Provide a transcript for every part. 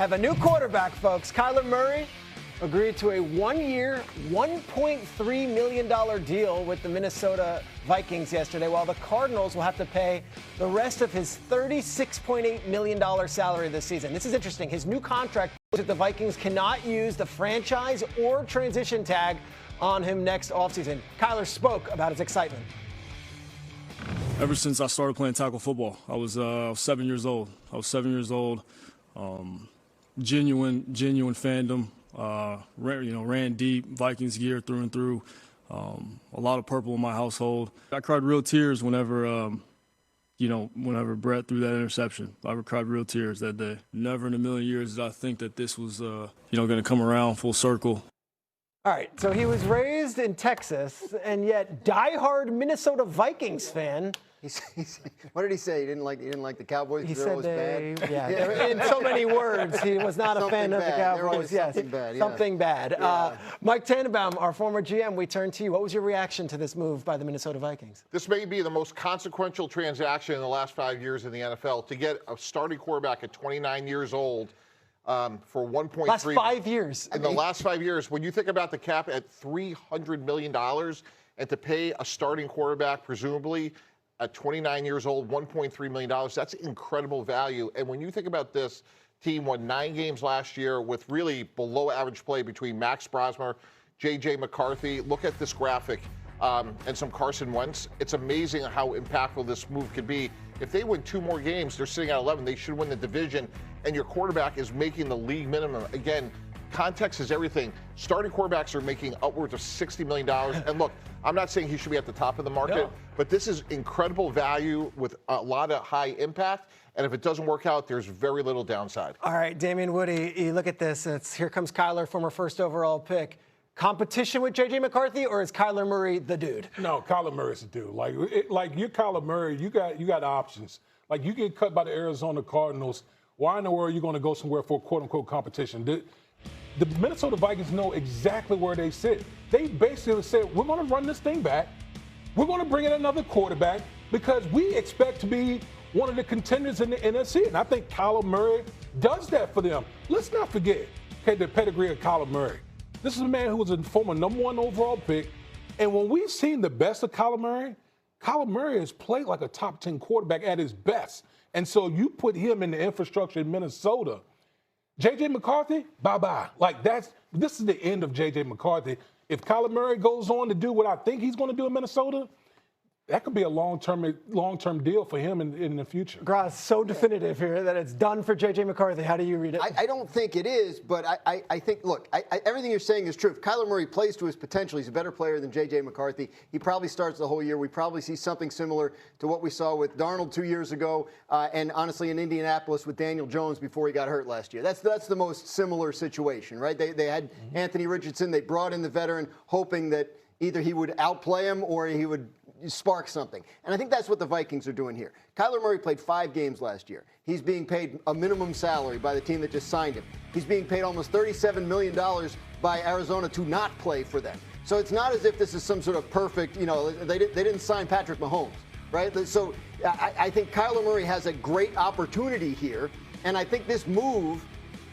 have a new quarterback, folks. Kyler Murray agreed to a one-year, $1.3 million deal with the Minnesota Vikings yesterday, while the Cardinals will have to pay the rest of his $36.8 million salary this season. This is interesting. His new contract says that the Vikings cannot use the franchise or transition tag on him next offseason. Kyler spoke about his excitement. Ever since I started playing tackle football, I was 7 years old. Genuine fandom. Ran deep, Vikings gear through and through. A lot of purple in my household. I cried real tears whenever Brett threw that interception. I cried real tears that day. Never in a million years did I think that this was, going to come around full circle. All right, so he was raised in Texas, and yet diehard Minnesota Vikings fan. What did he say? He didn't like the Cowboys. He said in so many words, he was not a fan of the Cowboys. Yes, something bad. Yeah. Mike Tannenbaum, our former GM, we turn to you. What was your reaction to this move by the Minnesota Vikings? This may be the most consequential transaction in the last 5 years in the NFL. To get a starting quarterback at 29 years old for 1.3. Last 5 years. In the last 5 years, when you think about the cap at $300 million and to pay a starting quarterback, presumably at 29 years old, $1.3 million, that's incredible value. And when you think about this, team won 9 games last year with really below average play between Max Brosmer, JJ McCarthy. Look at this graphic and some Carson Wentz. It's amazing how impactful this move could be. If they win 2 more games, they're sitting at 11. They should win the division, and your quarterback is making the league minimum. Again, context is everything. Starting quarterbacks are making upwards of $60 million. And look, I'm not saying he should be at the top of the market, but this is incredible value with a lot of high impact. And if it doesn't work out, there's very little downside. All right, Damien Woody, you look at this. Here comes Kyler, former first overall pick. Competition with JJ McCarthy, or is Kyler Murray the dude? No, Kyler Murray's the dude. Like you're Kyler Murray, you got options. Like you get cut by the Arizona Cardinals. Why in the world are you going to go somewhere for quote unquote competition? The Minnesota Vikings know exactly where they sit. They basically said, we're going to run this thing back. We're going to bring in another quarterback because we expect to be one of the contenders in the NFC. And I think Kyler Murray does that for them. Let's not forget the pedigree of Kyler Murray. This is a man who was a former #1 overall pick. And when we've seen the best of Kyler Murray has played like a top 10 quarterback at his best. And so you put him in the infrastructure in Minnesota. JJ McCarthy, bye-bye. This is the end of JJ McCarthy. If Kyler Murray goes on to do what I think he's going to do in Minnesota, that could be a long-term deal for him in the future. Graz, so definitive here that it's done for JJ McCarthy. How do you read it? I don't think it is, but I think, look, everything you're saying is true. If Kyler Murray plays to his potential, he's a better player than JJ McCarthy. He probably starts the whole year. We probably see something similar to what we saw with Darnold 2 years ago, and honestly in Indianapolis with Daniel Jones before he got hurt last year. That's the most similar situation, right? They had Anthony Richardson. They brought in the veteran, hoping that either he would outplay him or he would spark something. And I think that's what the Vikings are doing here. Kyler Murray played 5 games last year. He's being paid a minimum salary by the team that just signed him. He's being paid almost $37 million by Arizona to not play for them. So it's not as if this is some sort of perfect, they didn't sign Patrick Mahomes, right? So I think Kyler Murray has a great opportunity here. And I think this move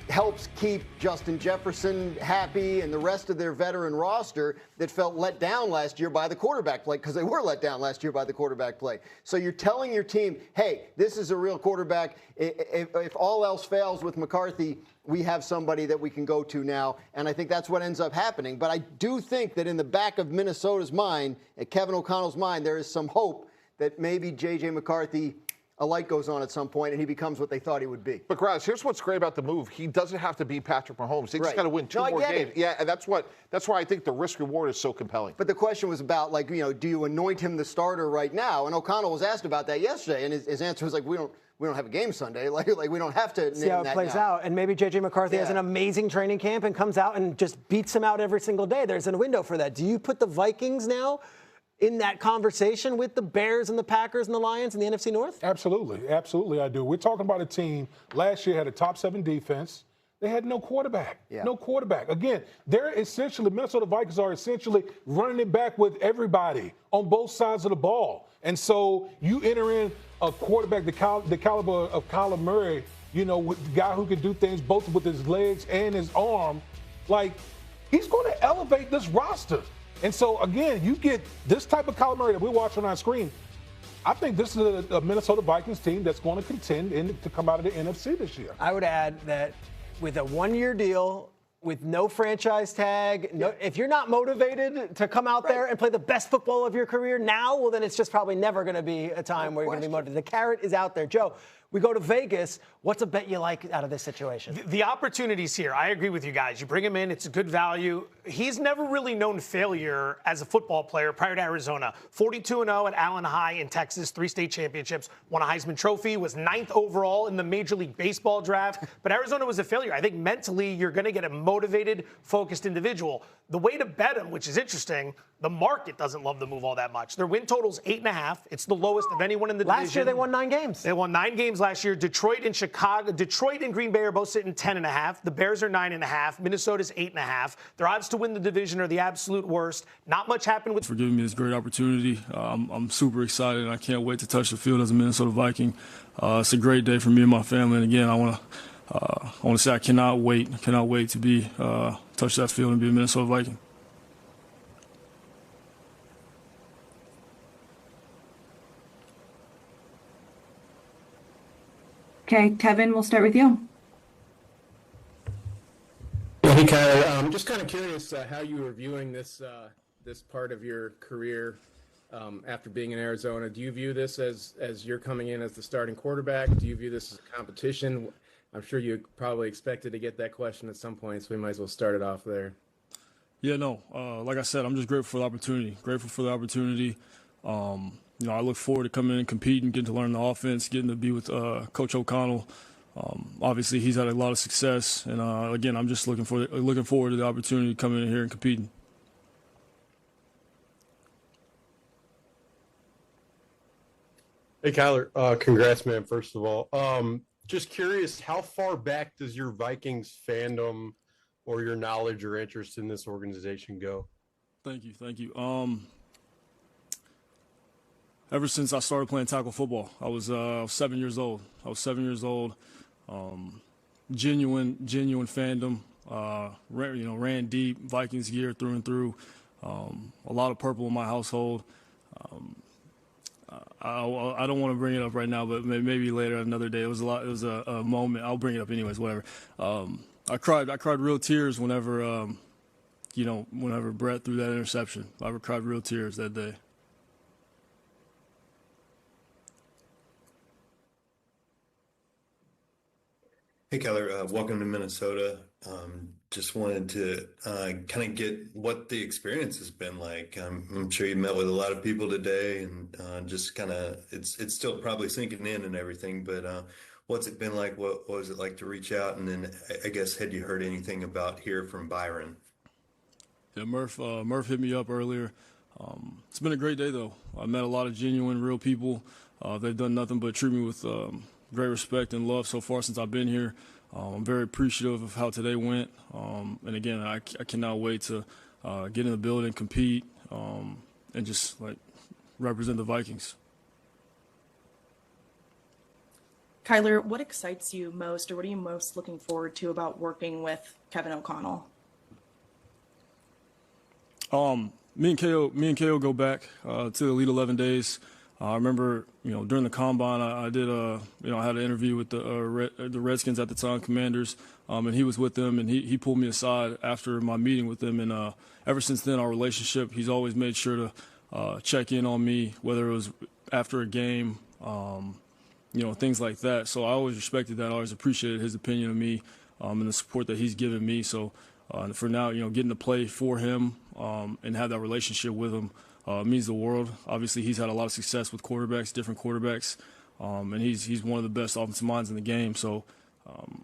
helps keep Justin Jefferson happy and the rest of their veteran roster that felt let down last year by the quarterback play, because they were let down last year by the quarterback play. So you're telling your team, hey, this is a real quarterback. If all else fails with McCarthy, we have somebody that we can go to now. And I think that's what ends up happening. But I do think that in the back of Minnesota's mind, at Kevin O'Connell's mind, there is some hope that maybe J.J. McCarthy, a light goes on at some point and he becomes what they thought he would be. But Graz, here's what's great about the move. He doesn't have to be Patrick Mahomes. They just got to win 2 more games. Yeah, and that's why I think the risk reward is so compelling. But the question was about, do you anoint him the starter right now? And O'Connell was asked about that yesterday, and his answer was we don't have a game Sunday. Like we don't have to see how it plays out. And maybe J.J. McCarthy has an amazing training camp and comes out and just beats him out every single day. There's a window for that. Do you put the Vikings now in that conversation with the Bears and the Packers and the Lions in the NFC North? Absolutely. Absolutely, I do. We're talking about a team last year had a top 7 defense. They had no quarterback. Yeah. No quarterback. Again, Minnesota Vikings are essentially running it back with everybody on both sides of the ball. And so you enter in a quarterback the caliber of Kyler Murray with the guy who can do things both with his legs and his arm, like, he's going to elevate this roster. And so, again, you get this type of Kyler Murray that we're watching on our screen. I think this is a Minnesota Vikings team that's going to contend to come out of the NFC this year. I would add that with a one-year deal, with no franchise tag, if you're not motivated to come out there and play the best football of your career now, well, then it's just probably never going to be a time where you're going to be motivated. The carrot is out there. Joe, we go to Vegas. What's a bet you like out of this situation? The opportunities here, I agree with you guys. You bring him in, it's a good value. He's never really known failure as a football player prior to Arizona. 42-0 at Allen High in Texas, 3 state championships, won a Heisman Trophy, was 9th overall in the Major League Baseball draft. But Arizona was a failure. I think mentally you're going to get a motivated, focused individual. The way to bet him, which is interesting, the market doesn't love the move all that much. Their win total's 8.5. It's the lowest of anyone in the division. Last year they won 9 games. They won 9 games last year. Detroit and Green Bay are both sitting 10.5. The Bears are 9.5. Minnesota's 8.5. Their odds to win the division are the absolute worst. Not much happened with. For giving me this great opportunity. I'm super excited, and I can't wait to touch the field as a Minnesota Viking. It's a great day for me and my family. And again, I want to say I cannot wait to be touch that field and be a Minnesota Viking. Okay, Kevin, we'll start with you. Hey, Kyler. I'm just kind of curious how you were viewing this part of your career after being in Arizona. Do you view this as you're coming in as the starting quarterback? Do you view this as a competition? I'm sure you probably expected to get that question at some point, so we might as well start it off there. Yeah, no. Like I said, I'm just grateful for the opportunity. I look forward to coming in and competing, getting to learn the offense, getting to be with Coach O'Connell. Obviously, he's had a lot of success, and again, I'm just looking forward to the opportunity to come in here and competing. Hey, Kyler, congrats, man, first of all. Just curious, how far back does your Vikings fandom or your knowledge or interest in this organization go? Thank you. Ever since I started playing tackle football, I was 7 years old. Genuine fandom. Ran deep, Vikings gear through and through. A lot of purple in my household. I don't want to bring it up right now, but maybe later another day. It was a moment. I'll bring it up anyways. Whatever. I cried real tears whenever Brett threw that interception. I cried real tears that day. Hey, Kyler, welcome to Minnesota. Just wanted to kind of get what the experience has been like. I'm sure you met with a lot of people today, and just kind of it's still probably sinking in and everything. But what's it been like? What was it like to reach out? And then I guess, had you heard anything about here from Byron? Yeah, Murph hit me up earlier. It's been a great day though. I met a lot of genuine, real people. They've done nothing but treat me with great respect and love so far since I've been here. I'm very appreciative of how today went. And again, I cannot wait to get in the building, compete, and just represent the Vikings. Kyler, what excites you most, or what are you most looking forward to about working with Kevin O'Connell? Me and KO go back to the Elite 11 days. I remember, during the combine, I had an interview with the Redskins at the time, Commanders, and he was with them, and he pulled me aside after my meeting with them, and ever since then, our relationship, he's always made sure to check in on me, whether it was after a game, things like that. So I always respected that. I always appreciated his opinion of me and the support that he's given me. So for now, getting to play for him and have that relationship with him means the world. Obviously, he's had a lot of success with different quarterbacks, and he's one of the best offensive minds in the game. So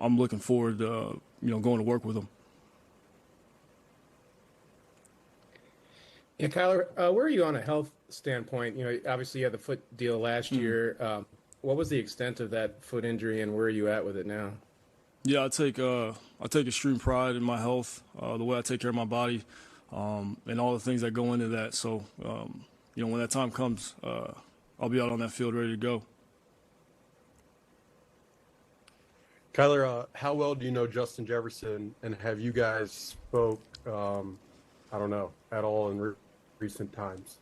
I'm looking forward to going to work with him. Yeah, Kyler, where are you on a health standpoint? Obviously you had the foot deal last year. What was the extent of that foot injury, and where are you at with it now? Yeah, I take extreme pride in my health, the way I take care of my body. And all the things that go into that. So, when that time comes, I'll be out on that field ready to go. Kyler, how well do you know Justin Jefferson, and have you guys spoke, I don't know, at all in recent times?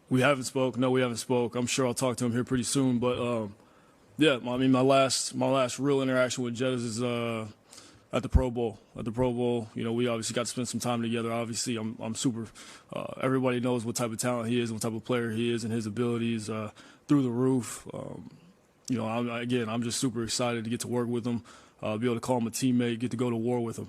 We haven't spoke. No, we haven't spoke. I'm sure I'll talk to him here pretty soon. But yeah, I mean, my last real interaction with Jet is at the Pro Bowl. At the Pro Bowl, you know, we obviously got to spend some time together. Obviously, I'm super. Everybody knows what type of talent he is, what type of player he is, and his abilities through the roof. You know, I'm just super excited to get to work with him, be able to call him a teammate, get to go to war with him.